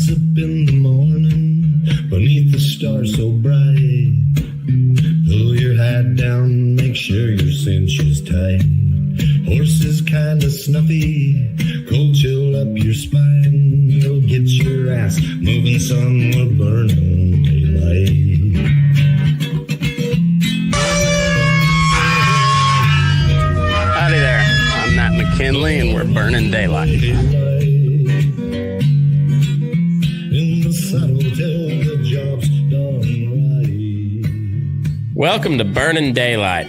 Rise up in the morning, beneath the stars so bright. Pull your hat down, make sure your cinch is tight. Horses kinda snuffy, cold chill up your spine. You'll get your ass moving, son, we're burning daylight. Howdy there, I'm Matt McKinley and we're burning daylight. In the saddle till the job's done right. Welcome to Burning Daylight,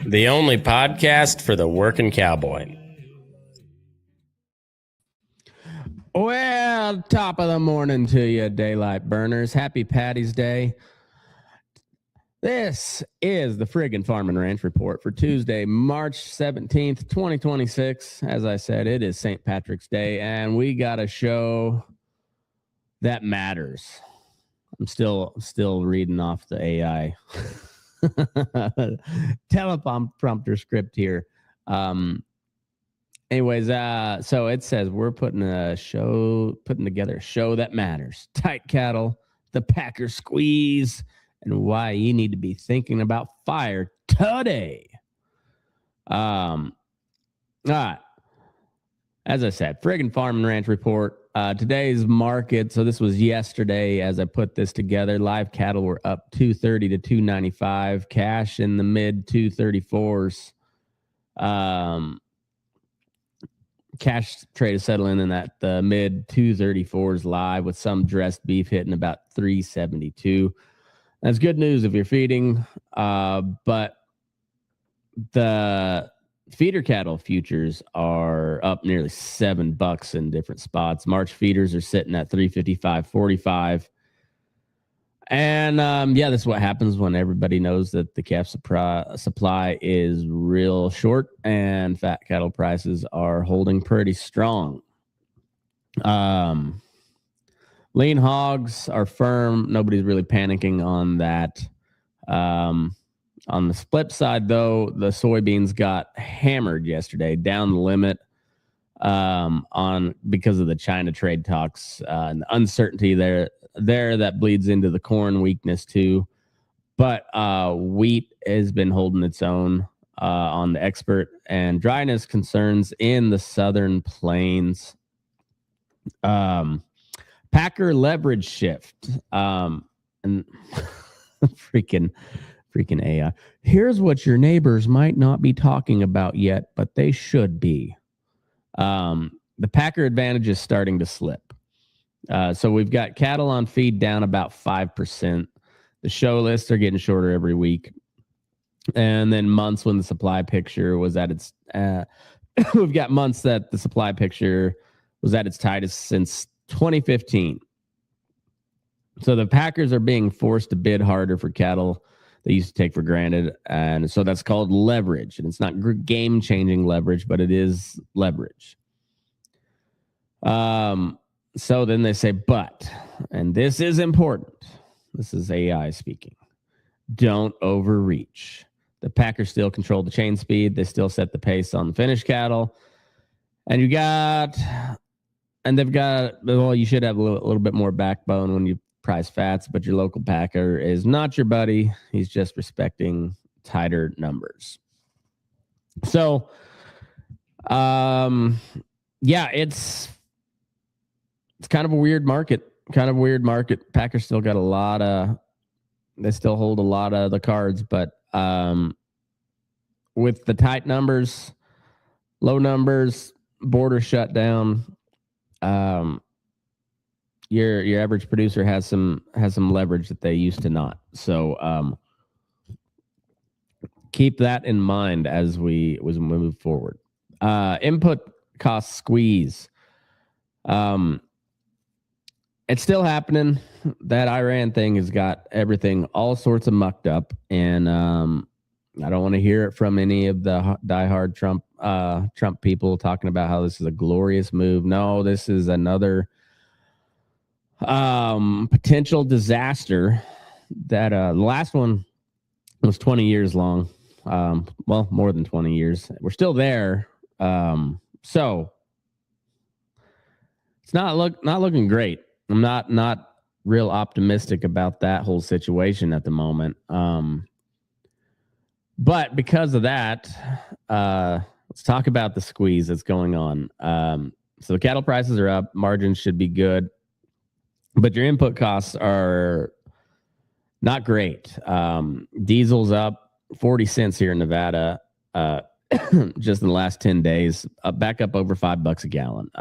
the only podcast for the working cowboy. Well, top of the morning to you, daylight burners. Happy Paddy's Day. This is the Friggin Farm and Ranch Report for Tuesday, March 17th, 2026. As I said, it is St. Patrick's Day, and we got a show that matters. I'm still reading off the AI teleprompter script here. Anyways, so it says we're putting together a show that matters. Tight cattle, the Packer squeeze, and why you need to be thinking about fire today. All right. As I said, Friggin Farm and Ranch Report. Today's market, so this was yesterday as I put this together. Live cattle were up 230 to 295. Cash in the mid 234s. Cash trade is settling in at the mid 234s live, with some dressed beef hitting about 372. That's good news if you're feeding, but the feeder cattle futures are up nearly $7 in different spots. March feeders are sitting at 355.45. And this is what happens when everybody knows that the calf supply is real short and fat cattle prices are holding pretty strong. Lean hogs are firm. Nobody's really panicking on that. On the flip side, though, the soybeans got hammered yesterday, down the limit because of the China trade talks and the uncertainty there that bleeds into the corn weakness too. But wheat has been holding its own on the expert, and dryness concerns in the southern plains. Packer leverage shift and freaking AI. Here's what your neighbors might not be talking about yet, but they should be. The Packer advantage is starting to slip. So we've got cattle on feed down about 5%. The show lists are getting shorter every week. And then months when the supply picture was at its... we've got months that the supply picture was at its tightest since 2015. So the Packers are being forced to bid harder for cattle they used to take for granted. And so that's called leverage. And it's not game-changing leverage, but it is leverage. So then they say, but, and this is important. This is AI speaking. Don't overreach. The Packers still control the chain speed. They still set the pace on the finished cattle. And you should have a little bit more backbone when you price fats, but your local packer is not your buddy. He's just respecting tighter numbers. So, it's kind of a weird market. Packers still got they still hold a lot of the cards, but with the tight numbers, low numbers, border shut down, your average producer has some leverage that they used to not. So keep that in mind as we move forward. Input cost squeeze. It's still happening. That Iran thing has got everything all sorts of mucked up, and I don't want to hear it from any of the diehard Trump people talking about how this is a glorious move. No, this is another potential disaster. That the last one was 20 years long. Well, more than 20 years. We're still there. So it's not looking great. I'm not real optimistic about that whole situation at the moment. But because of that, let's talk about the squeeze that's going on. So the cattle prices are up, margins should be good, but your input costs are not great. Diesel's up 40 cents here in Nevada, just in the last 10 days, back up over $5 a gallon.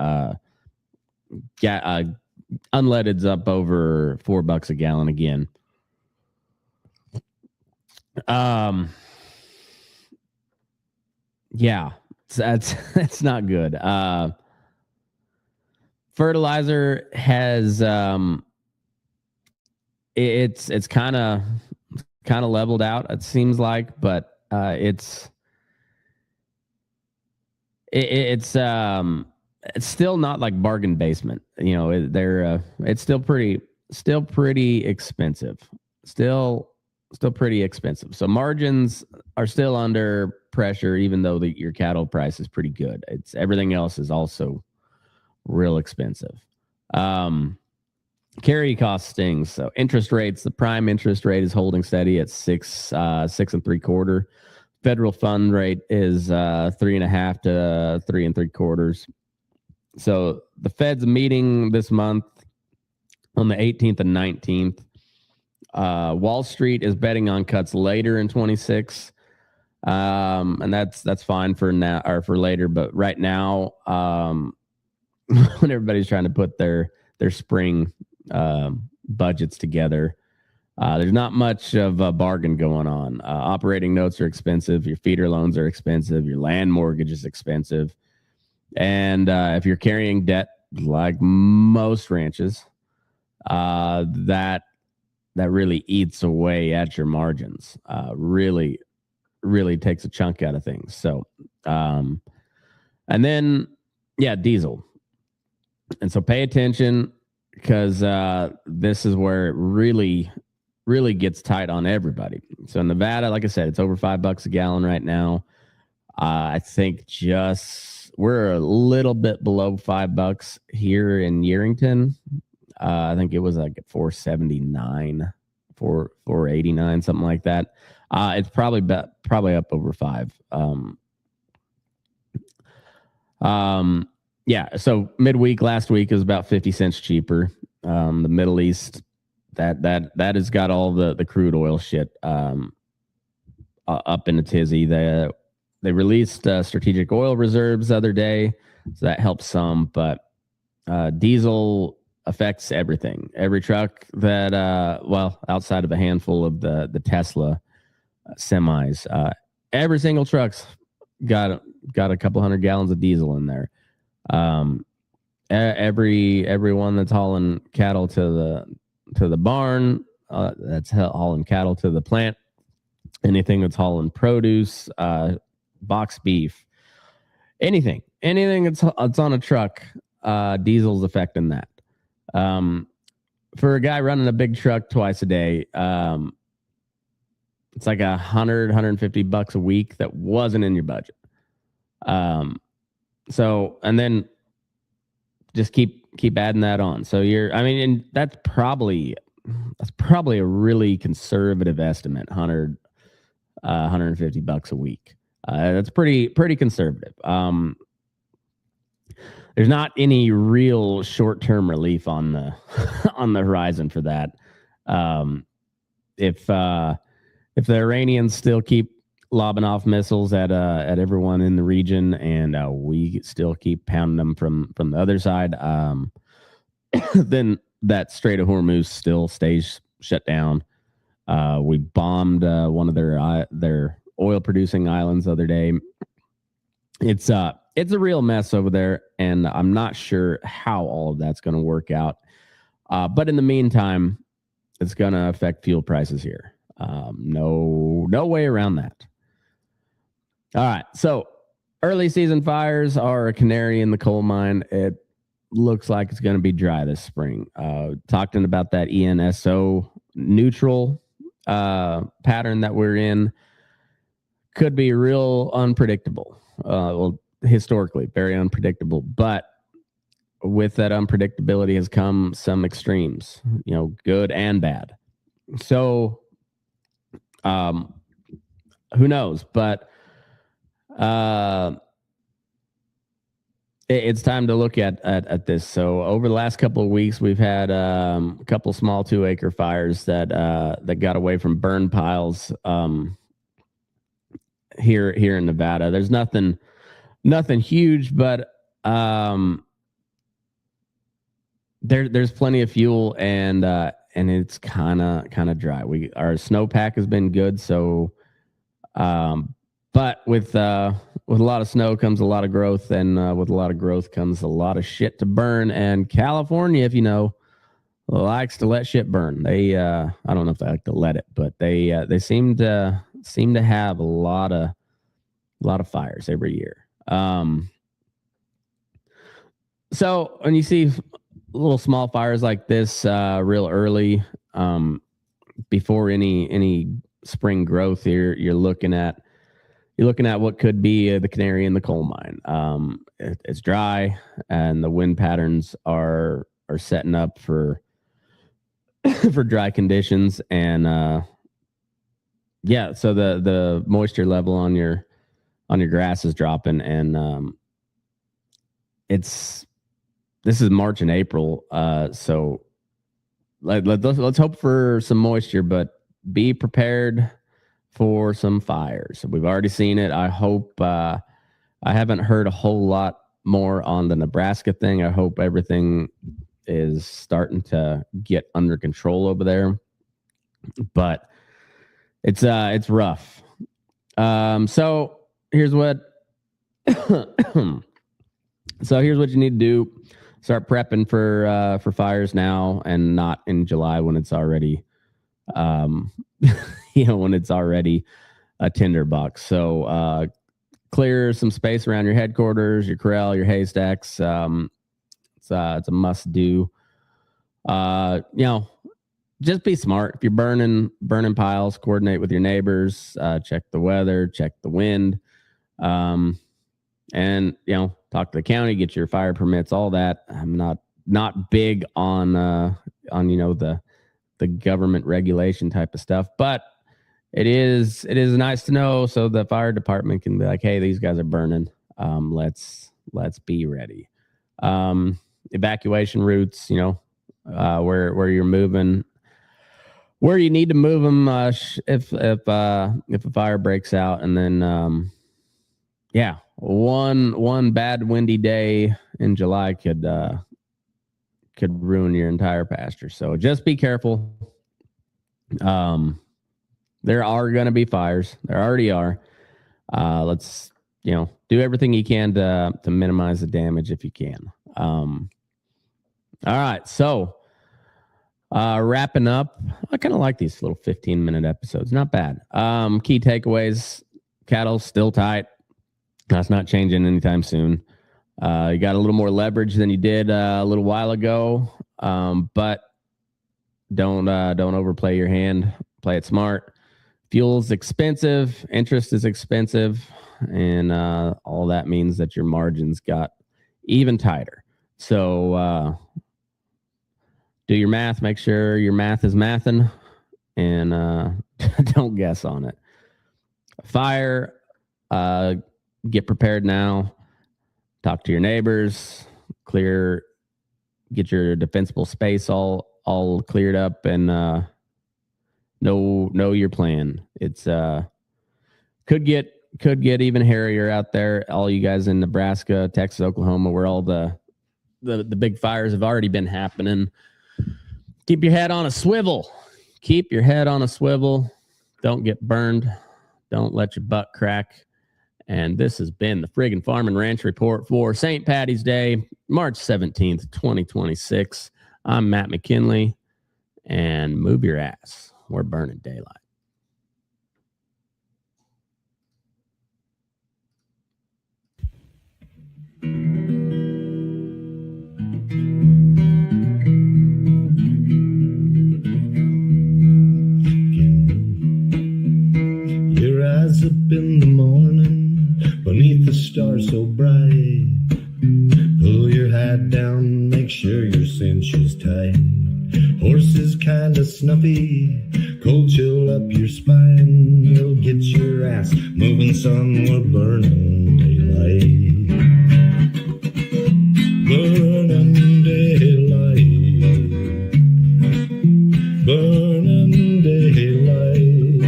Unleaded's up over $4 a gallon again. Yeah, that's not good. Fertilizer has it's kind of leveled out, it seems like, but it's still not like bargain basement. It's still pretty expensive. Still pretty expensive. So margins are still under pressure, even though your cattle price is pretty good. It's everything else is also real expensive. Carry cost stings. So interest rates, the prime interest rate is holding steady at 6 3/4. Federal fund rate is 3.5 to 3 3/4. So the Fed's meeting this month on the 18th and 19th. Wall Street is betting on cuts later in 26. And that's fine for now or for later, but right now, when everybody's trying to put their spring budgets together, there's not much of a bargain going on. Operating notes are expensive. Your feeder loans are expensive. Your land mortgage is expensive. And if you're carrying debt like most ranches, that really eats away at your margins. Really takes a chunk out of things. So, and then, diesel. And so pay attention because this is where it really gets tight on everybody. So in Nevada, like I said, it's over $5 a gallon right now. I think we're a little bit below $5 here in Yerington. I think it was like at 479, 489, something like that. It's probably up over 5. So midweek last week is about 50 cents cheaper. The Middle East, that has got all the crude oil shit up in a tizzy. They released strategic oil reserves the other day, so that helps some. But diesel affects everything. Every truck that, outside of a handful of the Tesla semis, every single truck's got a couple hundred gallons of diesel in there. Everyone that's hauling cattle to the barn, that's hauling cattle to the plant, anything that's hauling produce, box beef, anything that's on a truck, diesel's affecting that. For a guy running a big truck twice a day, it's like $150 a week that wasn't in your budget. So, and then just keep adding that on. So and that's probably a really conservative estimate, $150 a week. That's pretty conservative. There's not any real short-term relief on the on the horizon for that. If the Iranians still keep lobbing off missiles at everyone in the region, and we still keep pounding them from the other side, then that Strait of Hormuz still stays shut down. We bombed one of their oil producing islands the other day. It's a real mess over there, and I'm not sure how all of that's going to work out. But in the meantime, it's going to affect fuel prices here. No way around that. All right. So early season fires are a canary in the coal mine. It looks like it's going to be dry this spring. Talking about that ENSO neutral pattern that we're in could be real unpredictable. Historically, very unpredictable. But with that unpredictability has come some extremes, good and bad. So, who knows? But it's time to look at this. So over the last couple of weeks, we've had a couple small 2-acre fires that got away from burn piles here in Nevada. There's nothing huge, but there's plenty of fuel, and it's kind of dry. Our snowpack has been good, so but with a lot of snow comes a lot of growth, and with a lot of growth comes a lot of shit to burn. And California, if you know, likes to let shit burn. They I don't know if they like to let it, but they seem to have a lot of fires every year. So when you see little small fires like this real early, before any spring growth here, you're looking at what could be the canary in the coal mine. It's dry, and the wind patterns are setting up for for dry conditions, and so the moisture level on your grass is dropping, and this is March and April, so let's hope for some moisture, but be prepared for some fires. We've already seen it. I hope I haven't heard a whole lot more on the Nebraska thing. I hope everything is starting to get under control over there, but it's rough. So here's what you need to do. Start prepping for fires now, and not in July when it's already when it's already a tinderbox. So clear some space around your headquarters, your corral, your haystacks. It's a must do. Just be smart. If you're burning piles, coordinate with your neighbors, check the weather, check the wind, and talk to the county, get your fire permits, all that. I'm not big on the government regulation type of stuff, but it is nice to know, so the fire department can be like, hey, these guys are burning. Let's be ready. Evacuation routes, where you're moving, where you need to move them if a fire breaks out, and then one bad windy day in July could ruin your entire pasture. So just be careful. There are going to be fires. There already are. Let's do everything you can to minimize the damage if you can. All right, so wrapping up, I kind of like these little 15-minute episodes. Not bad. Key takeaways: cattle still tight. That's not changing anytime soon. You got a little more leverage than you did a little while ago, but don't overplay your hand. Play it smart. Fuel's expensive. Interest is expensive, and all that means that your margins got even tighter. So do your math. Make sure your math is mathing, and don't guess on it. Fire. Get prepared now. Talk to your neighbors. Get your defensible space all cleared up, and know your plan. It's could get even hairier out there. All you guys in Nebraska, Texas, Oklahoma, where all the big fires have already been happening. Keep your head on a swivel. Keep your head on a swivel. Don't get burned. Don't let your butt crack. And this has been the Friggin' Farm and Ranch Report for St. Paddy's Day, March 17th, 2026. I'm Matt McKinley, and move your ass. We're burning daylight. Your eyes up in the morning, beneath the stars so bright. Pull your hat down, snuffy, cold chill up your spine. We'll get your ass moving, son, we're burning daylight. Burning daylight. Burning daylight.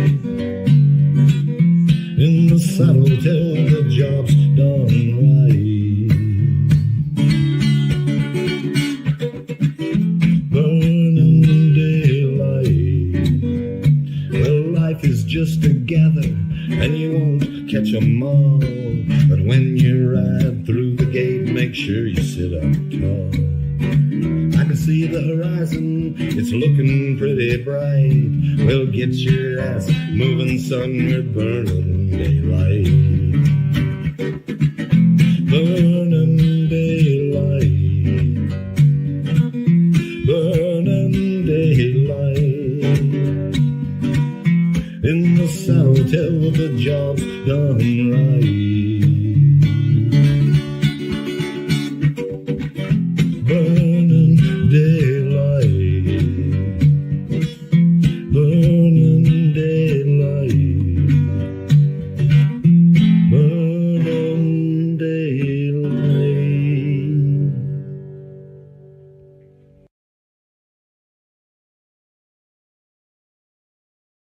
In the saddle till the job's done right. Just to gather, and you won't catch 'em all. But when you ride through the gate, make sure you sit up tall. I can see the horizon, it's looking pretty bright. Well, get your ass moving, son, we're burning daylight.